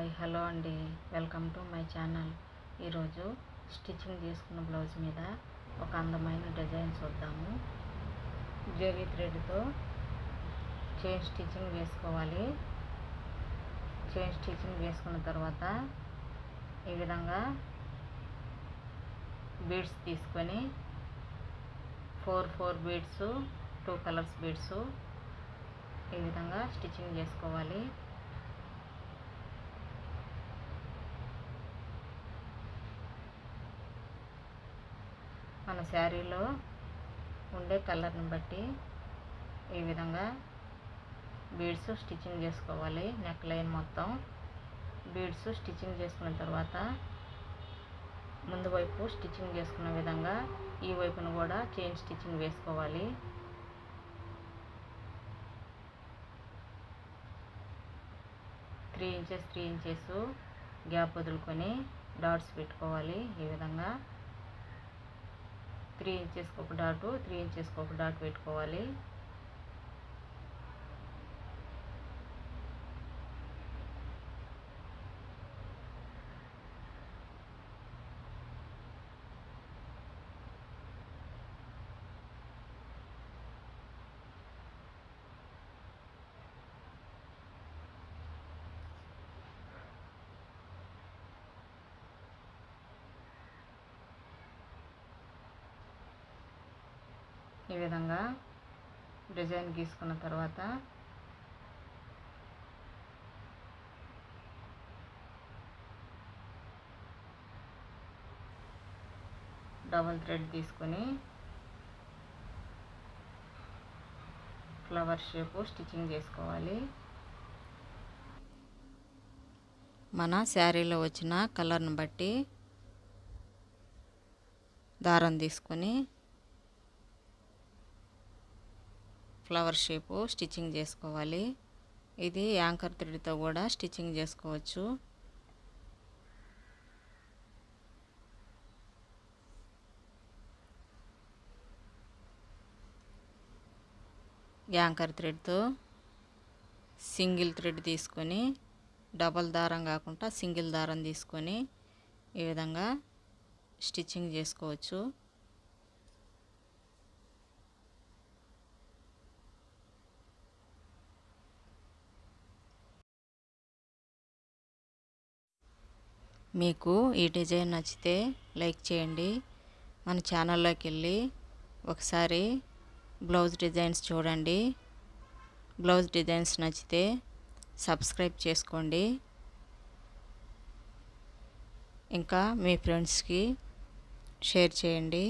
Hi hello అండి, welcome to my channel. ఈరోజు stitching చేసుకున్న బ్లౌజ్ మీద ఒక అందమైన డిజైన్ చూద్దాము. జరీ థ్రెడ్తో చైన్ స్టిచ్చింగ్ వేసుకోవాలి. చైన్ స్టిచ్చింగ్ వేసుకున్న తర్వాత ఈ విధంగా బీడ్స్ తీసుకొని 4 బీడ్స్, 2 కలర్స్ బీడ్స్ ఈ విధంగా స్టిచ్చింగ్ చేసుకోవాలి. మన శారీలో ఉండే కలర్ని బట్టి ఈ విధంగా బీడ్స్ స్టిచ్చింగ్ చేసుకోవాలి. నెక్ లైన్ మొత్తం బీడ్స్ స్టిచ్చింగ్ చేసుకున్న తర్వాత ముందు వైపు స్టిచ్చింగ్ చేసుకున్న విధంగా ఈ వైపును కూడా చైన్ స్టిచ్చింగ్ వేసుకోవాలి. త్రీ ఇంచెస్ గ్యాప్ వదులుకొని డాట్స్ పెట్టుకోవాలి. ఈ విధంగా 3 ఇంచెస్కి ఒక డాటు, 3 ఇంచెస్కి ఒక డాట్ పెట్టుకోవాలి. ఈ విధంగా డిజైన్ గీసుకున్న తర్వాత డబుల్ థ్రెడ్ తీసుకొని ఫ్లవర్ షేప్ స్టిచ్చింగ్ చేసుకోవాలి. మన శారీలో వచ్చిన కలర్ని బట్టి దారం తీసుకొని ఫ్లవర్ షేపు స్టిచ్చింగ్ చేసుకోవాలి. ఇది యాంకర్ థ్రెడ్తో కూడా స్టిచ్చింగ్ చేసుకోవచ్చు. యాంకర్ థ్రెడ్తో సింగిల్ థ్రెడ్ తీసుకొని డబల్ దారం కాకుండా సింగిల్ దారం తీసుకొని ఈ విధంగా స్టిచ్చింగ్ చేసుకోవచ్చు. మీకు ఈ డిజైన్ నచ్చితే లైక్ చేయండి. మన ఛానల్లోకి వెళ్ళి ఒకసారి బ్లౌజ్ డిజైన్స్ చూడండి. బ్లౌజ్ డిజైన్స్ నచ్చితే సబ్స్క్రైబ్ చేసుకోండి. ఇంకా మీ ఫ్రెండ్స్కి షేర్ చేయండి.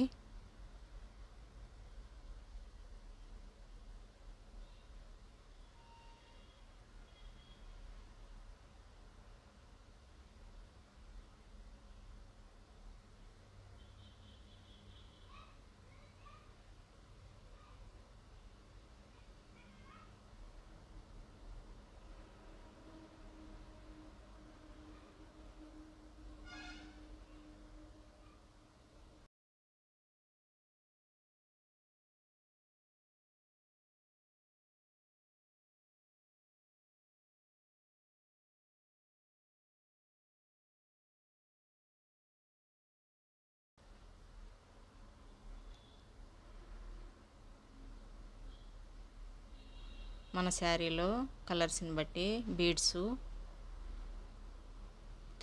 మన శారీలో కలర్స్ని బట్టి బీడ్స్,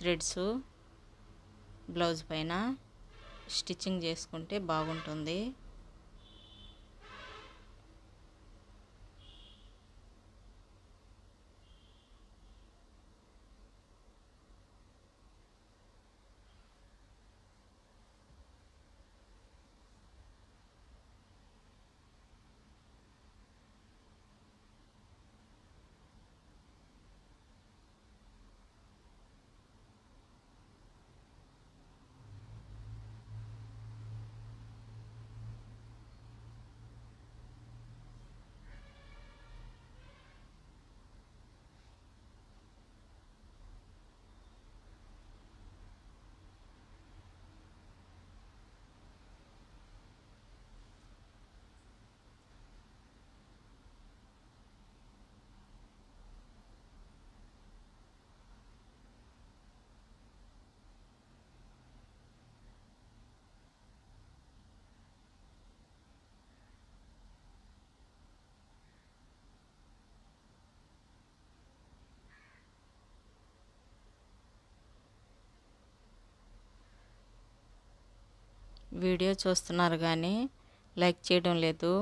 థ్రెడ్స్ బ్లౌజ్ పైన స్టిచ్చింగ్ చేసుకుంటే బాగుంటుంది. వీడియో చూస్తున్నారు కానీ లైక్ చేయడం లేదు.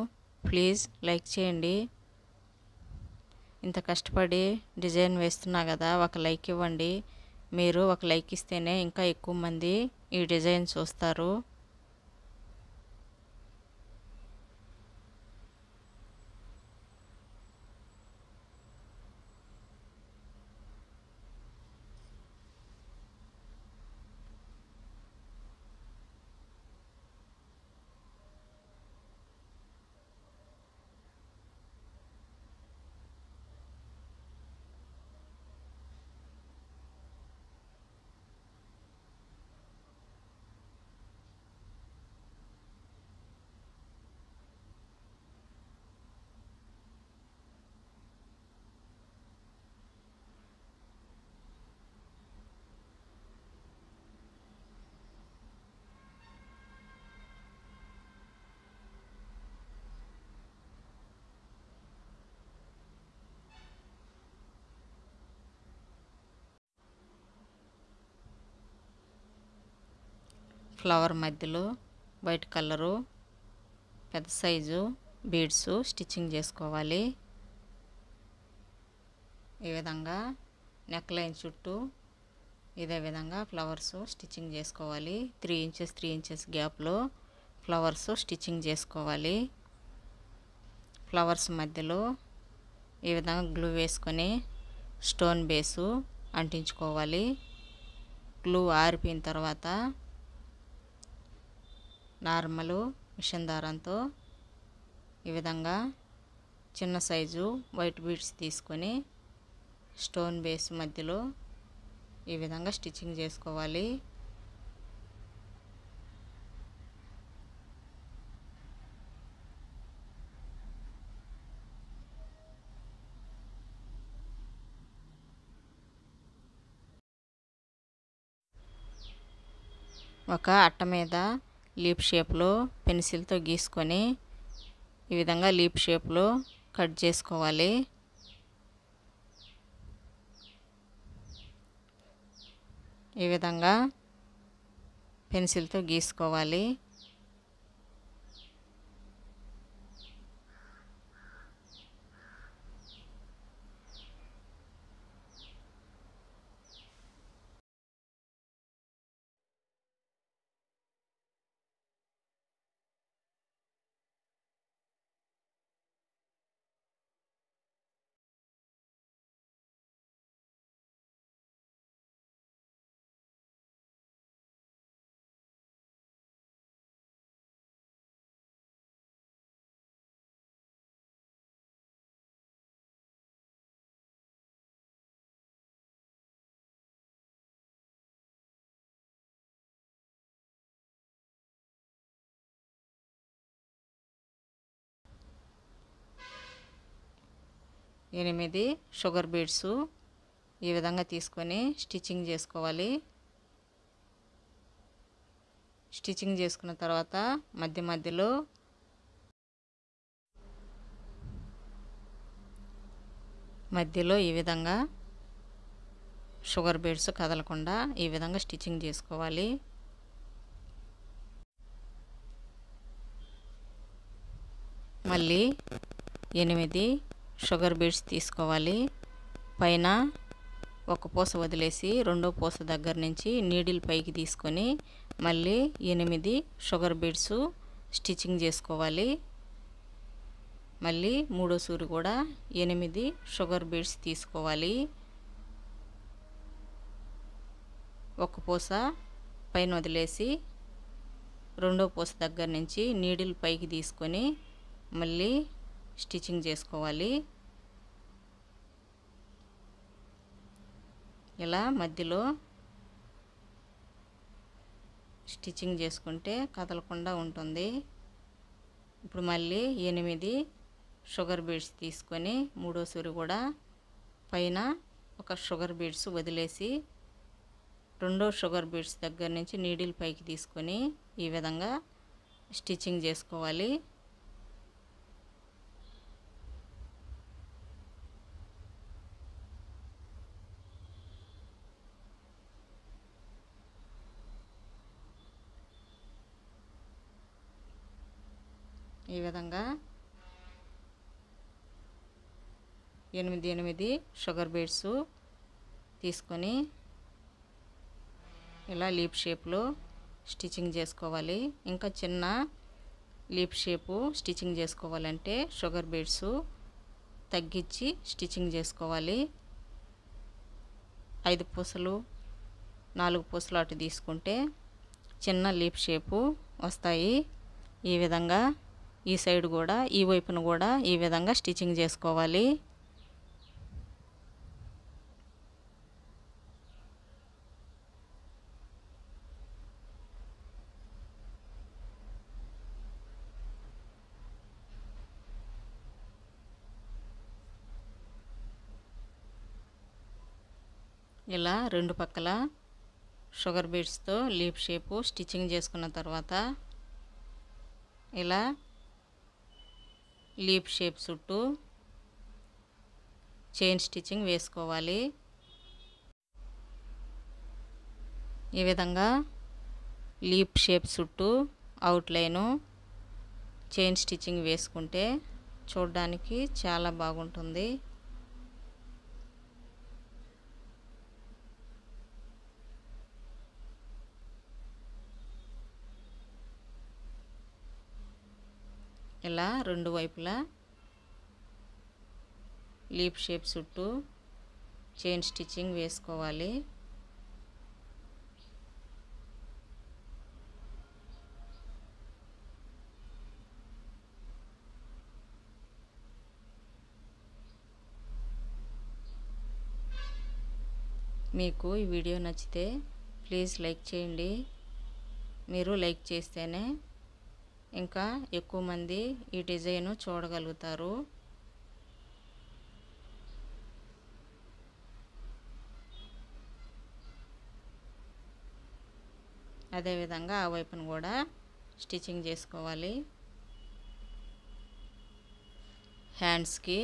ప్లీజ్ లైక్ చేయండి. ఇంత కష్టపడి డిజైన్ వేస్తున్నా కదా, ఒక లైక్ ఇవ్వండి. మీరు ఒక లైక్ ఇస్తేనే ఇంకా ఎక్కువ మంది ఈ డిజైన్ చూస్తారు. ఫ్లవర్ మధ్యలో వైట్ కలరు పెద్ద సైజు బీడ్స్ స్టిచ్చింగ్ చేసుకోవాలి. ఈ విధంగా నెక్ లైన్ చుట్టూ ఇదే విధంగా ఫ్లవర్స్ స్టిచ్చింగ్ చేసుకోవాలి. 3 ఇంచెస్ 3 ఇంచెస్ గ్యాప్లో ఫ్లవర్స్ స్టిచ్చింగ్ చేసుకోవాలి. ఫ్లవర్స్ మధ్యలో ఈ విధంగా గ్లూ వేసుకొని స్టోన్ బేసు అంటించుకోవాలి. గ్లూ ఆరిపోయిన తర్వాత నార్మల్ మిషన్ దారంతో ఈ విధంగా చిన్న సైజు వైట్ బీడ్స్ తీసుకొని స్టోన్ బేస్ మధ్యలో ఈ విధంగా స్టిచ్చింగ్ చేసుకోవాలి. ఒక అట్ట మీద లీప్ షేప్లో పెన్సిల్తో గీసుకొని ఈ విధంగా లీప్ షేప్లో కట్ చేసుకోవాలి. ఈ విధంగా పెన్సిల్తో గీసుకోవాలి. ఎనిమిది షుగర్ బీడ్స్ ఈ విధంగా తీసుకొని స్టిచ్చింగ్ చేసుకోవాలి. స్టిచ్చింగ్ చేసుకున్న తర్వాత మధ్యలో ఈ విధంగా షుగర్ బీడ్స్ కదలకుండా ఈ విధంగా స్టిచ్చింగ్ చేసుకోవాలి. మళ్ళీ 8 షుగర్ బీడ్స్ తీసుకోవాలి. పైన ఒక పూస వదిలేసి రెండో పూస దగ్గర నుంచి నీడిల్ పైకి తీసుకొని మళ్ళీ 8 షుగర్ బీడ్స్ స్టిచ్చింగ్ చేసుకోవాలి. మళ్ళీ మూడో సూరి కూడా 8 షుగర్ బీడ్స్ తీసుకోవాలి. ఒక పూస పైన వదిలేసి రెండో పూస దగ్గర నుంచి నీడిల్ పైకి తీసుకొని మళ్ళీ స్టిచ్చింగ్ చేసుకోవాలి. ఇలా మధ్యలో స్టిచ్చింగ్ చేసుకుంటే కదలకుండా ఉంటుంది. ఇప్పుడు మళ్ళీ 8 షుగర్ బీడ్స్ తీసుకొని మూడో సూరి కూడా పైన ఒక షుగర్ బీడ్స్ వదిలేసి రెండో షుగర్ బీడ్స్ దగ్గర నుంచి నీడిల్ పైకి తీసుకొని ఈ విధంగా స్టిచ్చింగ్ చేసుకోవాలి. ఈ విధంగా 8 షుగర్ బీడ్స్ తీసుకొని ఇలా లీప్ షేప్లో స్టిచ్చింగ్ చేసుకోవాలి. ఇంకా చిన్న లీప్ షేపు స్టిచ్చింగ్ చేసుకోవాలంటే షుగర్ బీడ్స్ తగ్గించి స్టిచ్చింగ్ చేసుకోవాలి. 5 పూసలు 4 పూసలు అటు తీసుకుంటే చిన్న లీప్ షేపు వస్తాయి. ఈ విధంగా ఈ సైడ్ కూడా ఈ వైపున కూడా ఈ విధంగా స్టిచ్చింగ్ చేసుకోవాలి. ఇలా రెండు పక్కల షుగర్ బీడ్స్తో లీప్ షేపు స్టిచ్చింగ్ చేసుకున్న తర్వాత ఇలా లీప్ షేప్ చుట్టూ చైన్ స్టిచ్చింగ్ వేసుకోవాలి. ఈ విధంగా లీప్ షేప్ చుట్టూ అవుట్లైను చైన్ స్టిచ్చింగ్ వేసుకుంటే చూడడానికి చాలా బాగుంటుంది. ఇలా రెండు వైపులా లీప్ షేప్ చుట్టూ చైన్ స్టిచ్చింగ్ వేసుకోవాలి. మీకు ఈ వీడియో నచ్చితే ప్లీజ్ లైక్ చేయండి. మీరు లైక్ చేస్తేనే ఇంకా ఎక్కువ మంది ఈ డిజైన్ చూడగలుగుతారు. అదేవిధంగా ఆ వైపును కూడా స్టిచ్చింగ్ చేసుకోవాలి. హ్యాండ్స్కి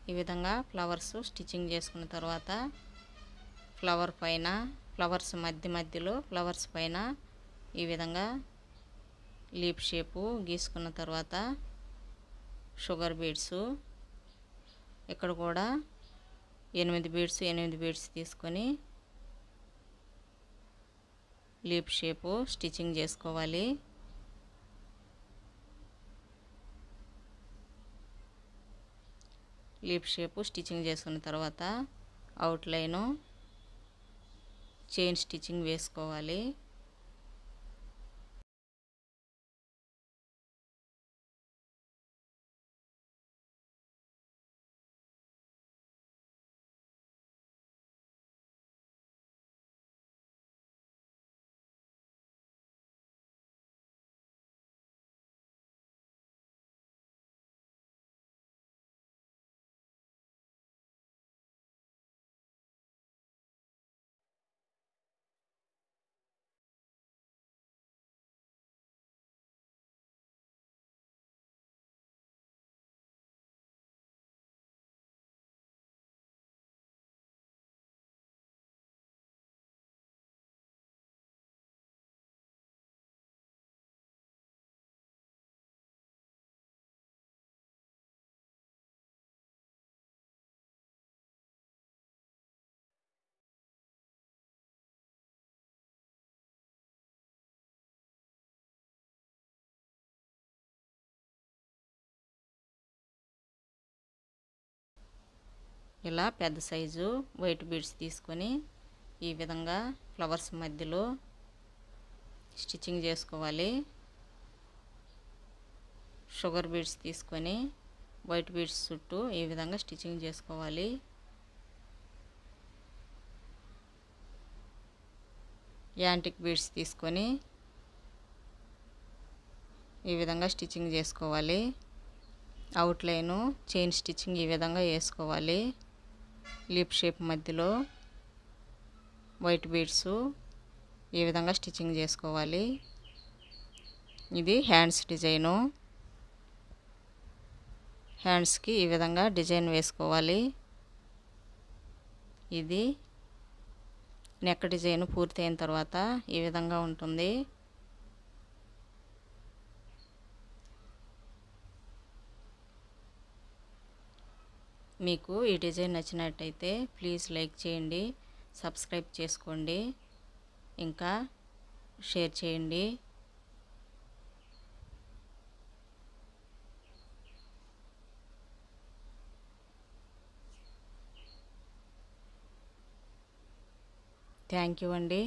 ఈ విధంగా ఫ్లవర్స్ స్టిచ్చింగ్ చేసుకున్న తర్వాత ఫ్లవర్ పైన ఫ్లవర్స్ మధ్యలో ఫ్లవర్స్ పైన ఈ విధంగా లీప్ షేపు గీసుకున్న తర్వాత షుగర్ బీడ్స్ ఇక్కడ కూడా 8 బీడ్స్ తీసుకొని లీప్ షేపు స్టిచ్చింగ్ చేసుకోవాలి. లీప్ షేపు స్టిచ్చింగ్ చేసుకున్న తర్వాత అవుట్లైను చైన్ స్టిచ్చింగ్ వేసుకోవాలి. ఇలా పెద్ద సైజు వైట్ బీడ్స్ తీసుకొని ఈ విధంగా ఫ్లవర్స్ మధ్యలో స్టిచ్చింగ్ చేసుకోవాలి. షుగర్ బీడ్స్ తీసుకొని వైట్ బీడ్స్ చుట్టూ ఈ విధంగా స్టిచ్చింగ్ చేసుకోవాలి. యాంటిక్ బీడ్స్ తీసుకొని ఈ విధంగా స్టిచ్చింగ్ చేసుకోవాలి. అవుట్లైను చైన్ స్టిచ్చింగ్ ఈ విధంగా వేసుకోవాలి. లీప్ షేప్ మధ్యలో వైట్ బీడ్స్ ఈ విధంగా స్టిచ్చింగ్ చేసుకోవాలి. ఇది హ్యాండ్స్ డిజైను. హ్యాండ్స్కి ఈ విధంగా డిజైన్ వేసుకోవాలి. ఇది నెక్ డిజైన్ పూర్తయిన తర్వాత ఈ విధంగా ఉంటుంది. మీకు ఈ డిజైన్ నచ్చినట్టయితే ప్లీజ్ లైక్ చేయండి, సబ్స్క్రైబ్ చేసుకోండి, ఇంకా షేర్ చేయండి. థ్యాంక్ యూ అండి.